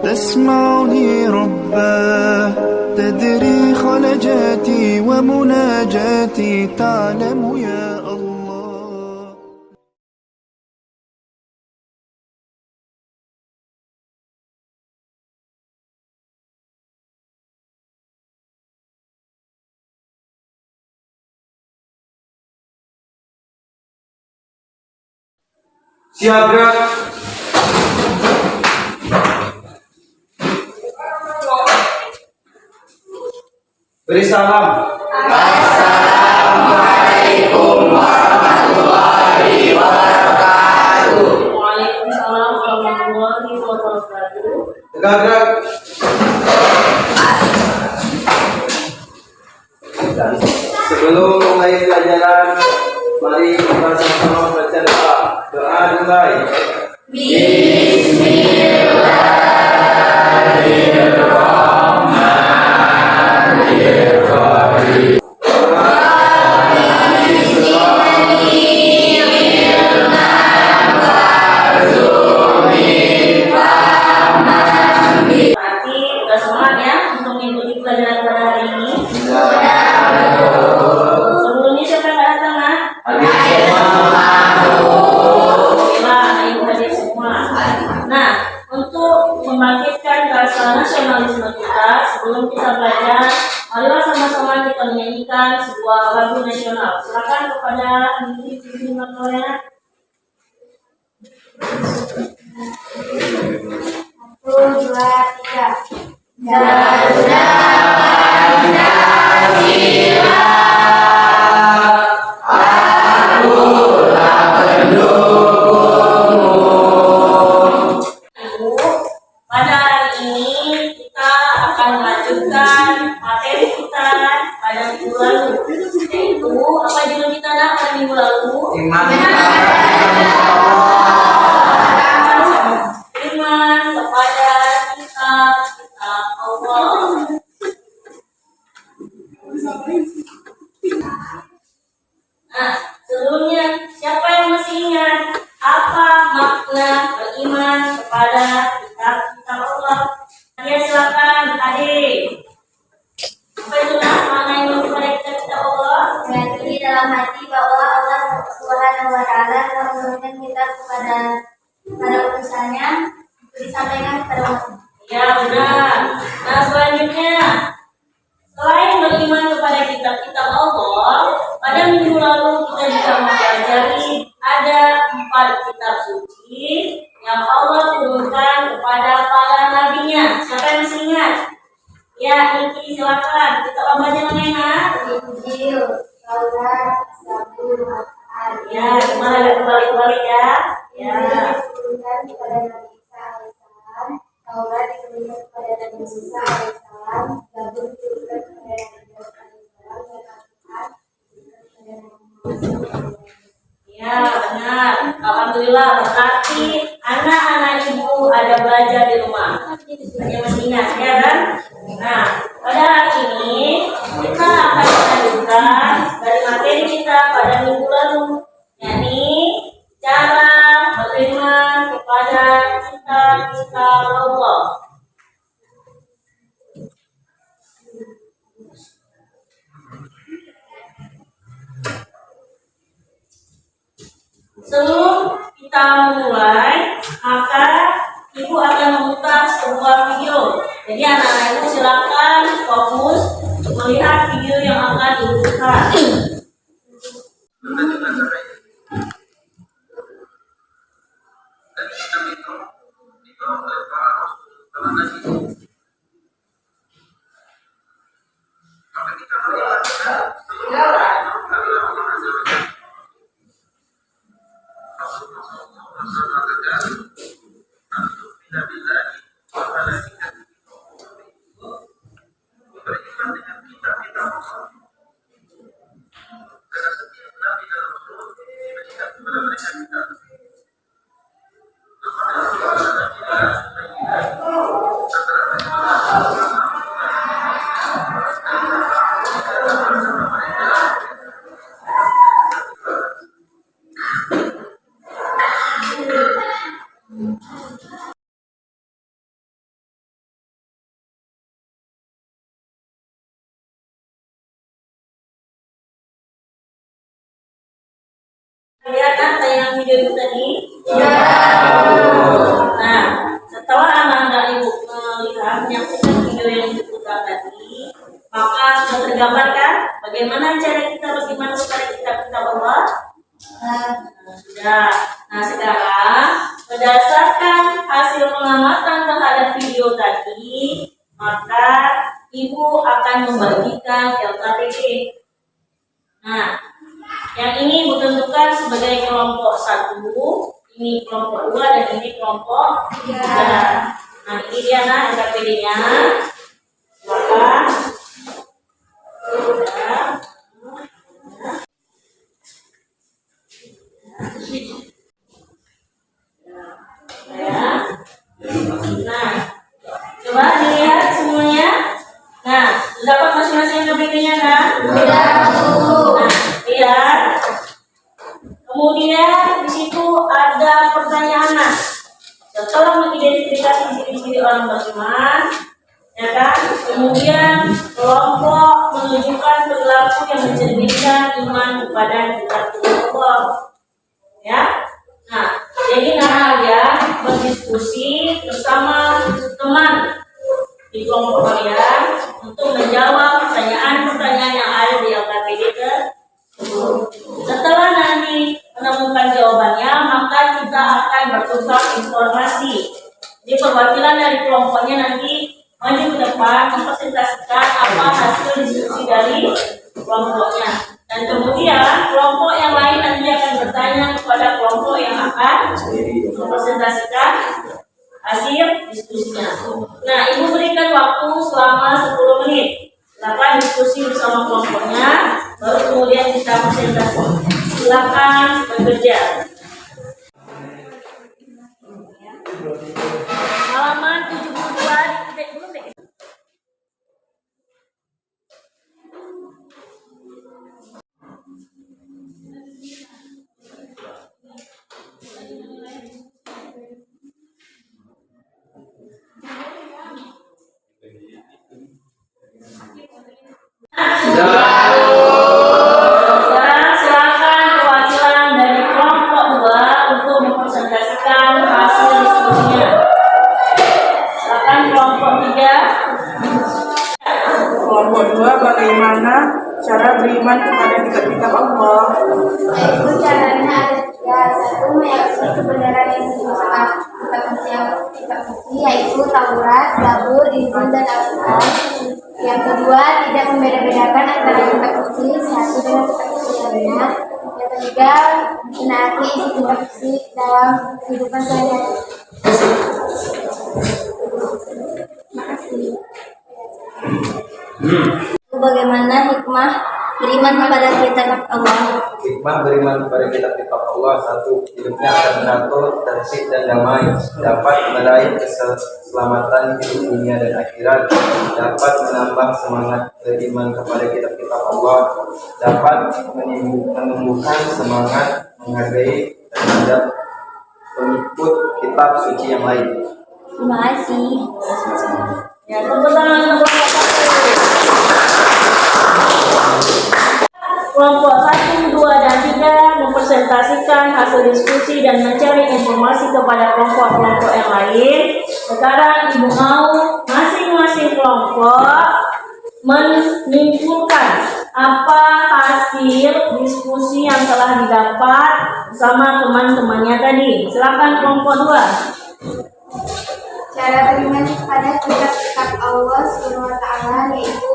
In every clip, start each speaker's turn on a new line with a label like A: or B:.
A: تسمعني رباه تدري خلجاتي ومناجاتي تعلم يا الله.
B: Siap gerak. Beri salam.
C: Assalamualaikum warahmatullahi wabarakatuh.
D: Waalaikumsalam warahmatullahi wabarakatuh.
B: Tegak gerak. Sebelum mulai pelajaran, mari kita sama-sama baca doa. Doa dimulai.
D: Berarti udah semangat ya untuk mengikuti pelajaran pada hari ini. Sebelumnya siapa yang nggak datang, Nak? Ayo hadir semua. Nah, untuk membangkitkan rasa nasionalisme kita, sebelum kita belajar, marilah sama-sama kita menyanyikan sebuah lagu nasional. Silakan kepada Niki Matoya.
C: Satu, dua, tiga. Garuda Pancasila, akulah pendukungmu.
D: Ibu, pada hari ini kita akan melanjutkan materi kita pada minggu lalu, yaitu apa judul kita pada minggu lalu? Iman kepada kitab Allah. Nah, sebelumnya siapa yang masih ingat apa makna beriman kepada kitab Allah? Ya, silakan adik. Apa itu makna iman kepada kitab Allah?
C: Meyakini dalam hati bahwa Allah Subhanahu wa Ta'ala telah menurunkan kitab kepada utusannya untuk disampaikan kepada umat.
D: Ya, benar. Nah, selanjutnya, selain beriman kepada kitab-kitab Allah, pada minggu lalu kita juga mempelajari ada 4 kitab suci yang Allah turunkan kepada para nabinya. Siapa yang masih ingat? Ya, Niki, silakan. Kitab apa aja namanya?
C: Injil, Taurat, Zabur, Al-Quran.
D: Ya, gimana agak kebalik-balik ya? Ya.
C: Injil diturunkan kepada Nabi Isa alaihissalam, Taurat diturunkan kepada Nabi Musa alaihissalam, Zabur diturunkan kepada Nabi Daud alaihissalam, dan Al-Quran diturunkan kepada Nabi Muhammad SAW.
D: Ya, benar. Alhamdulillah, berarti anak-anak ibu ada belajar di rumah. Hanya masih ingat, ya kan? Nah, pada hari ini kita akan melanjutkan dari materi kita pada minggu lalu, yakni cara beriman kepada kitab-kitab Allah. Sebelum kita memulai, maka ibu akan memutar sebuah video. Jadi anak-anak ibu silakan fokus melihat video yang akan diputar. yang video itu tadi? Nah, setelah anak-anak ibu melihat menyaksikan video yang diputar tadi, maka sudah tergambar kan bagaimana cara kita beriman kepada kitab-kitab Allah? Sudah. Nah, sekarang berdasarkan hasil pengamatan terhadap video tadi, maka ibu akan membagikan LKPD. Nah, yang ini ditentukan sebagai kelompok 1, ini kelompok 2, dan ini kelompok 3. Nah, ini dia nah LKPD-nya. Maka nah, coba dilihat semuanya. Nah, sudah dapat masing-masing LKPD-nya kan? Nah, lihat. Kemudian di situ ada pertanyaan. Nah, setelah mengidentifikasi ciri-ciri orang beriman, ya kan? Kemudian kelompok menunjukkan perilaku yang mencerminkan iman kepada kitab Allah. Ya. Nah, jadi kalian berdiskusi bersama teman di kelompok kalian untuk menjawab pertanyaan-pertanyaan yang ada di LKPD tersebut. Setelah nanti menemukan jawabannya, maka kita akan bertukar informasi. Jadi perwakilan dari kelompoknya nanti maju ke depan mempresentasikan apa hasil diskusi dari kelompoknya. Dan kemudian kelompok yang lain nanti akan bertanya kepada kelompok yang akan mempresentasikan hasil diskusinya. Nah, ibu berikan waktu selama 10 menit. Silakan diskusi bersama kelompoknya, baru kemudian kita presentasi. Silakan bekerja. Halaman 72 diketik dulu deh. Sekarang silakan perwakilan dari kelompok 2 untuk mempresentasikan hasil diskusinya. Silakan kelompok 3.
E: Kelompok 2, bagaimana cara beriman kepada kitab-kitab Allah?
C: Yaitu caranya ada 3. 1, meyakini kebenaran isi kitab suci, yaitu Taurat, Zabur, Injil, dan Al-Quran. Yang kedua, tidak membeda-bedakan antara kitab suci satu dengan kitab suci lainnya. Yang ketiga, menaati isi kitab suci dalam kehidupan sehari-hari. Makasih. Bagaimana hikmah beriman kepada kitab Allah?
B: Hikmah beriman kepada kitab-kitab Allah: 1. Hidupnya akan teratur, tertib, dan damai. Dapat meraih keselamatan hidup dunia dan akhirat. Dapat menambah semangat beriman kepada kitab-kitab Allah. Dapat menumbuhkan semangat menghargai terhadap pengikut kitab suci yang lain.
C: Terima kasih.
D: Ya, tepuk tangan untuk kelompok 1, 2, dan 3 mempresentasikan hasil diskusi dan mencari informasi kepada kelompok-kelompok yang lain. Sekarang ibu mau masing-masing kelompok menyimpulkan apa hasil diskusi yang telah didapat bersama teman-temannya tadi. Silakan kelompok 2.
C: Cara beriman kepada kitab-kitab Allah SWT, yaitu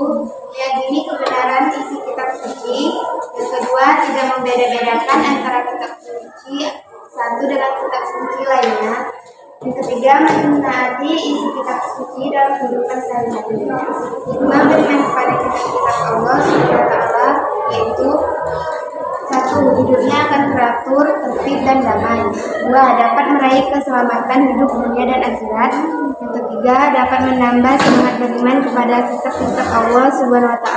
C: meyakini kebenaran isi kitab suci. Yang kedua, tidak membeda-bedakan antara kitab suci satu dengan kitab suci lainnya. Yang ketiga, menaati isi kitab suci dalam kehidupan sehari-hari. Hikmah beriman kepada kitab-kitab Allah SWT, yaitu 1. Hidupnya akan teratur, tertib, dan damai. 2. Dapat meraih keselamatan hidup dunia dan akhirat. Yang ketiga, dapat menambah semangat beriman kepada kitab-kitab Allah SWT.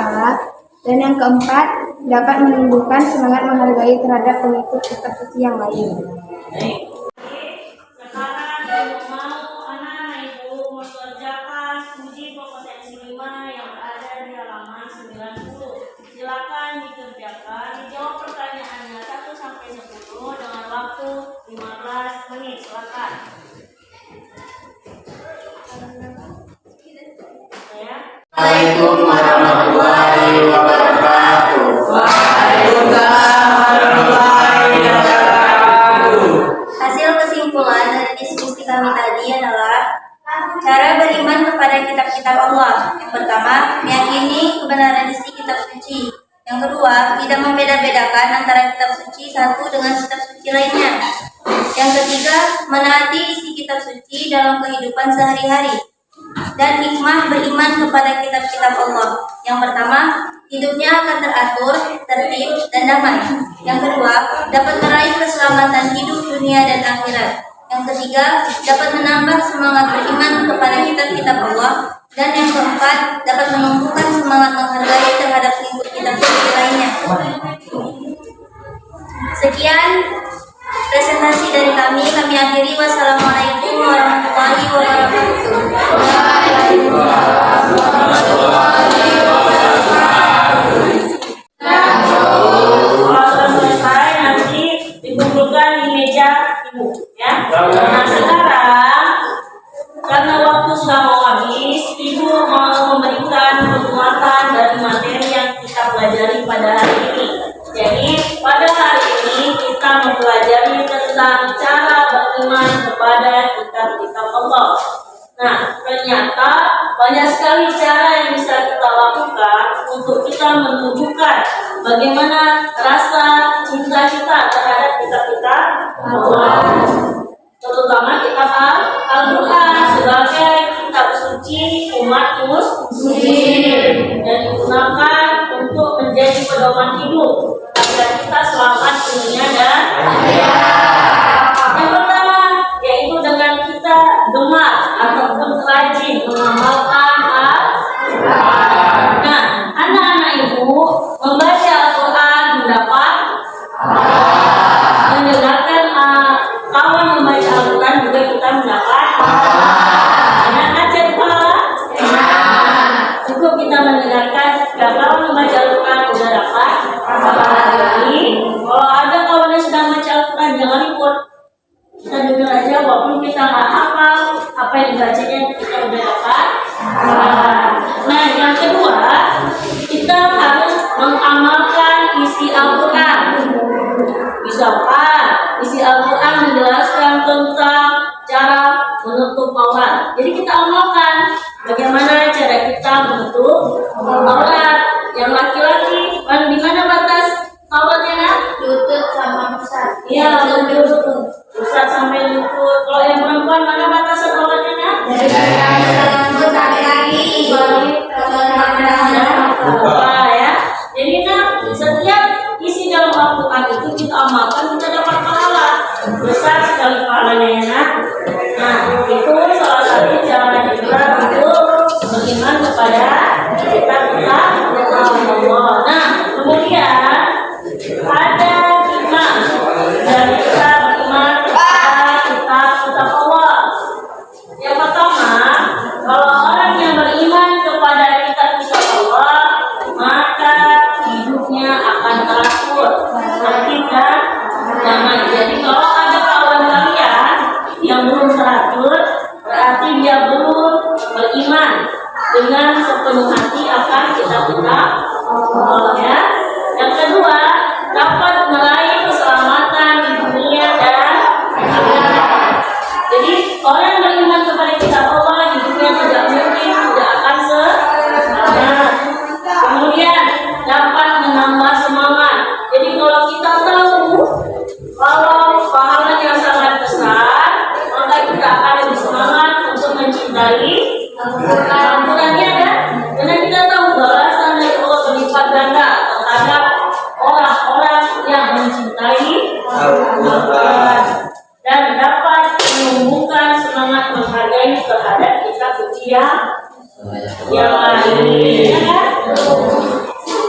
C: Dan yang keempat, dapat menumbuhkan semangat menghargai terhadap pengikut kitab suci yang lain.
D: Sekarang ibu mau anak-anak ibu mengerjakan uji kompetensi 5 yang ada di halaman 90. Silakan dikerjakan, dijawab pertanyaannya 1 sampai 10 dengan waktu Ya.
F: Assalamualaikum warahmatullahi wabarakatuh. Waalaikumsalam warahmatullahi wabarakatuh.
C: Hasil kesimpulan dari diskusi kami tadi adalah cara beriman kepada kitab-kitab Allah. Yang pertama, meyakini kebenaran isi kitab suci. Yang kedua, tidak membeda-bedakan antara kitab suci satu dengan kitab suci lainnya. Yang ketiga, menaati isi kitab suci dalam kehidupan sehari-hari. Dan hikmah beriman kepada kitab-kitab Allah. Yang pertama, hidupnya akan teratur, tertib, dan damai. Yang kedua, dapat meraih keselamatan hidup, dunia, dan akhirat. Yang ketiga, dapat menambah semangat beriman kepada kitab-kitab Allah. Dan yang keempat, dapat menumbuhkan semangat menghargai terhadap pengikut kitab suci lainnya. Sekian presentasi dari kami akhiri. Wassalamualaikum warahmatullahi wabarakatuh.
D: Kalau sudah selesai nanti dikumpulkan di meja ibu, ya. Nah sekarang karena waktu sudah mau habis, ibu mau memberikan penguatan dari materi yang kita pelajari pada hari ini. Jadi pada hari ini kita mempelajari tentang cara beriman kepada kitab-kitab Allah. Nah, ternyata banyak sekali cara yang bisa kita lakukan untuk kita menunjukkan bagaimana rasa cinta kita terhadap kitab-kitab Allah. Terutama kitab Al-Quran sebagai kitab suci umat muslim dan digunakan untuk menjadi pedoman hidup agar kita selamat dunia dan akhirat. Yang pertama yaitu dengan kita gemar ataupun rajin mengamalkan Al-Quran. Nah, anak-anak ibu membaca Al-Quran mendapat mendengarkan kawan membaca Al-Quran juga kita mendapat anak ajar pahala. Cukup kita mendengarkan dan kawan membaca Al-Quran sudah dapat pahala. Jadi kalau ada kawan yang sedang baca Al-Quran jangan ikut, kita dengar aja walaupun kita nggak hafal apa yang dibacanya, kita udah dapat pahala. Nah yang kedua, kita harus mengamalkan isi Al-Quran. Misalkan isi Al-Quran menjelaskan tentang cara menutup aurat, jadi kita amalkan bagaimana cara kita menutup aurat. Yang laki-laki, di mana batas auratnya nak?
C: Lutut sama pusat.
D: Iya, lutut, pusat sampai lutut. Kalau yang perempuan mana batasan auratnya nak?
C: Dari rambut sampai kaki.
D: Ya. Jadi nak, setiap isi dalam Al-Quran itu kita amalkan, kita dapat pahala besar sekali pahalanya ya nak. Nah itu salah satu cara kita untuk beriman kepada kitab-kitab Allah. Nah kemudian ada hikmah dari kita beriman kepada kitab-kitab Allah. Yang pertama, kalau orang yang beriman kepada kitab-kitab Allah, maka hidupnya akan teratur, tertib dan damai. Jadi kalau ada kawan kalian yang belum teratur, berarti dia belum beriman dengan sepenuh hati akan kitab-kitab Allah, ya. Yang kedua, dapat meraih keselamatan di dunia dan akhirat. Jadi orang yang beriman kepada kitab Allah, hidupnya tidak mungkin tidak akan selamat. Kemudian dapat menambah semangat. Jadi kalau kita tahu kalau pahalanya sangat besar, maka kita akan lebih semangat untuk mencintai Al-Qurannya kan? Karena kita tahu balasan dari Allah berlipat ganda terhadap orang-orang yang mencintai Al-Quran dan dapat menumbuhkan semangat menghargai terhadap kitab suci yang lain. Ya kan?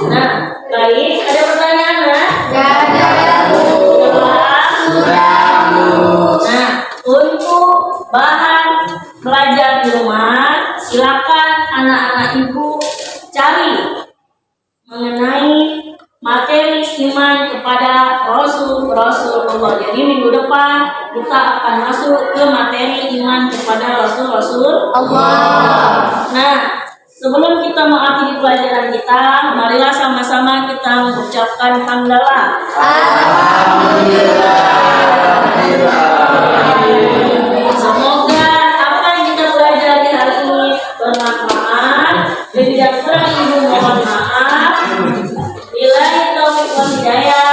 D: Nah, baik. Ada pertanyaan nak? Nah, untuk bahan belajar di rumah, silakan anak-anak ibu cari mengenai materi iman kepada Rasulullah. Jadi minggu depan kita akan masuk ke materi iman kepada Rasul-Rasul Allah. Nah, sebelum kita mengakhiri pelajaran kita, marilah sama-sama kita mengucapkan hamdalah. Semoga apa yang kita pelajari hari ini bermanfaat. Dan tidak kurang ibu mohon maaf. Bila taufiq wal hidayah.